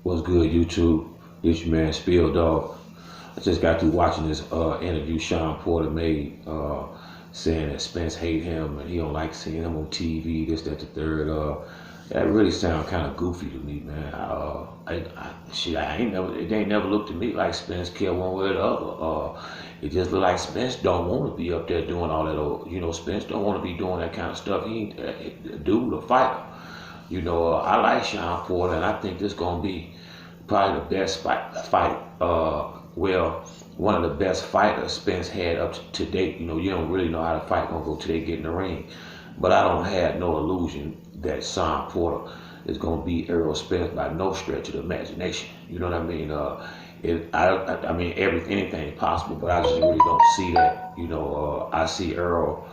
What's good, YouTube? It's your man, Spill Dog. I just got through watching this interview Shawn Porter made, saying that Spence hate him and he don't like seeing him on TV, this, that, the third. That really sound kind of goofy to me, man. It ain't never looked to me like Spence care one way or the other. It just look like Spence don't want to be up there doing all that. Spence don't want to be doing that kind of stuff. He ain't a dude, a fighter. I like Shawn Porter, and I think this gonna be probably the best fight. One of the best fighters Spence had up to date. You don't really know how the fight gonna go till they get in the ring, but I don't have no illusion that Shawn Porter is gonna beat Errol Spence by no stretch of the imagination. You know what I mean? I mean, anything possible, but I just really don't see that. I see Errol,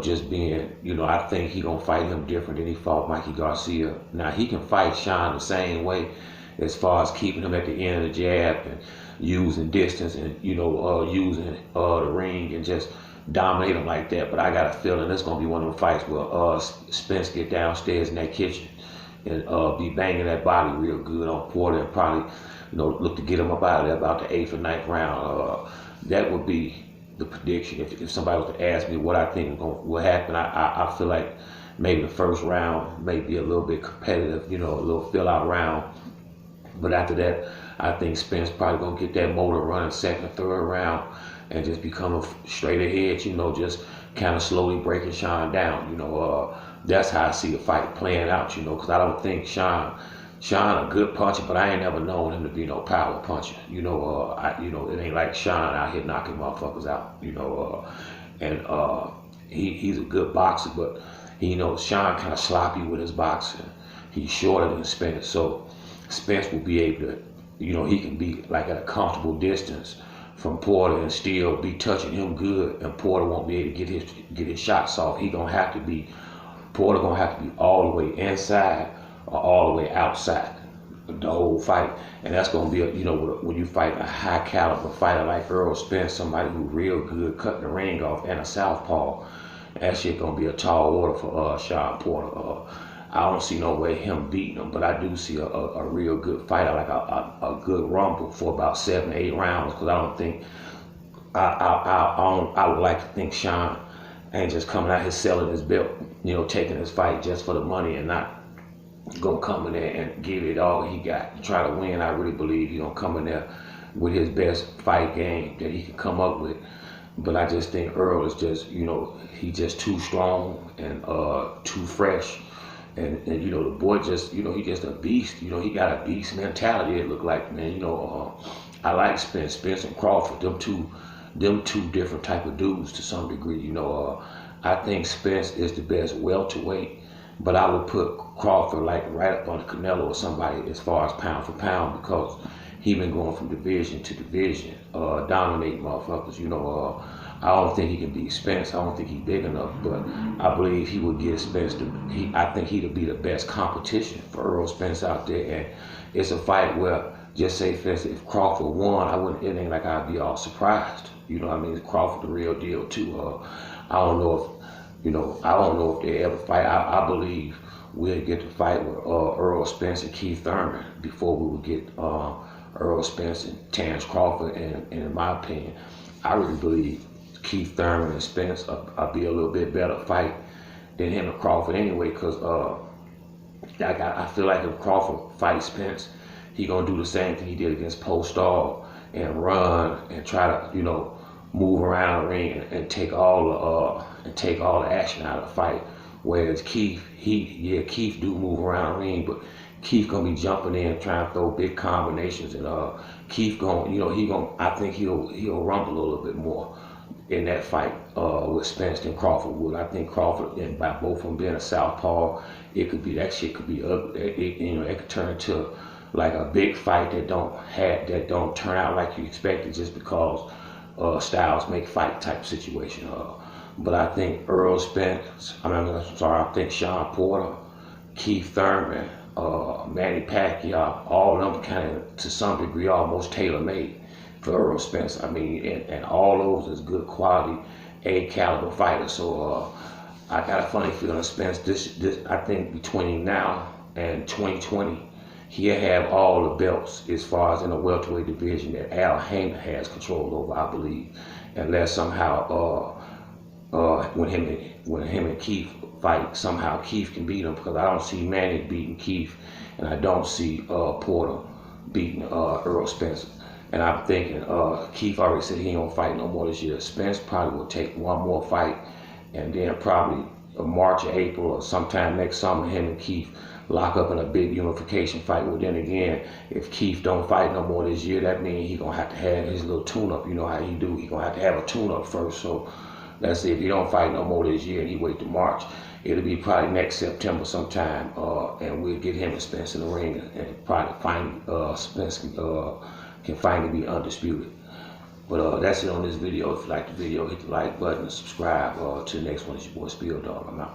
just being, I think he gonna fight him different than he fought Mikey Garcia. Now he can fight Shawn the same way, as far as keeping him at the end of the jab and using distance and using the ring and just dominate him like that. But I got a feeling it's gonna be one of them fights where Spence get downstairs in that kitchen and be banging that body real good on Porter and probably look to get him up out of there about the 8th or 9th round. That would be the prediction. If somebody was to ask me what I think will happen, I feel like maybe the first round may be a little bit competitive, a little fill out round. But after that, I think Spence probably gonna get that motor running second, third round, and just become straight ahead. Just kind of slowly breaking Shawn down. That's how I see the fight playing out. Because I don't think Shawn a good puncher, but I ain't never known him to be no power puncher. It ain't like Shawn out here knocking motherfuckers out. He's a good boxer, but Shawn kind of sloppy with his boxing. He's shorter than Spence, so Spence will be able to, he can be like at a comfortable distance from Porter and still be touching him good, and Porter won't be able to get his shots off. Porter gonna have to be all the way inside or all the way outside the whole fight, and that's gonna be when you fight a high caliber fighter like Errol Spence, somebody who real good cutting the ring off and a southpaw. That shit gonna be a tall order for Shawn Porter. I don't see no way him beating him, but I do see a real good fighter, like a good rumble for about 7 or 8 rounds. Because I don't think I would like to think Shawn ain't just coming out here selling his belt, taking his fight just for the money and not gonna come in there and give it all he got to try to win. I really believe he gonna come in there with his best fight game that he can come up with. But I just think Earl is just, he's just too strong and too fresh. And the boy just, he just a beast. He got a beast mentality, it look like, man. I like Spence and Crawford, them two different type of dudes to some degree. I think Spence is the best welterweight, but I would put Crawford like right up on the Canelo or somebody as far as pound for pound, because he been going from division to division, dominating motherfuckers. I don't think he can beat Spence. I don't think he's big enough, but I believe he would give Spence I think he'd be the best competition for Errol Spence out there. And it's a fight where, just say for instance, if Crawford won, it ain't like I'd be all surprised. Crawford the real deal too. I don't know if they ever fight. I believe we'll get to fight with Errol Spence and Keith Thurman before we would get Errol Spence and Terrence Crawford. And in my opinion, I really believe Keith Thurman and Spence will be a little bit better fight than him and Crawford anyway, because I feel like if Crawford fights Spence, he gonna do the same thing he did against Postall and run and try to move around the ring and take all the action out of the fight. Whereas Keith do move around the ring, but Keith gonna be jumping in trying to throw big combinations, and Keith I think he'll rumble a little bit more in that fight with Spence than Crawford would. I think Crawford, and by both of them being a southpaw, that shit could be ugly. It could turn into like a big fight that don't turn out like you expected, just because styles make fight type situation. But I think Errol Spence, I think Shawn Porter, Keith Thurman, Manny Pacquiao, all of them kind of to some degree almost tailor-made for Errol Spence. And all those is good quality A caliber fighters. So I got a funny feeling Spence, I think between now and 2020, he'll have all the belts as far as in the welterweight division that Al Haymon has control over, I believe, unless somehow when him and Keith fight, somehow Keith can beat him, because I don't see Manny beating Keith, and I don't see Porter beating Errol Spence. And I'm thinking Keith already said he ain't gonna fight no more this year. Spence probably will take one more fight, and then probably March or April or sometime next summer, him and Keith lock up in a big unification fight. Well, then again, if Keith don't fight no more this year, that means he gonna have to have his little tune-up. You know how he do. He gonna have to have a tune-up first. So let's see, if he don't fight no more this year and he wait to March, it'll be probably next September sometime, and we'll get him and Spence in the ring, and probably finally Spence can finally be undisputed. But that's it on this video. If you like the video, hit the like button and subscribe. To the next one, it's your boy Spiel Dog. I'm out.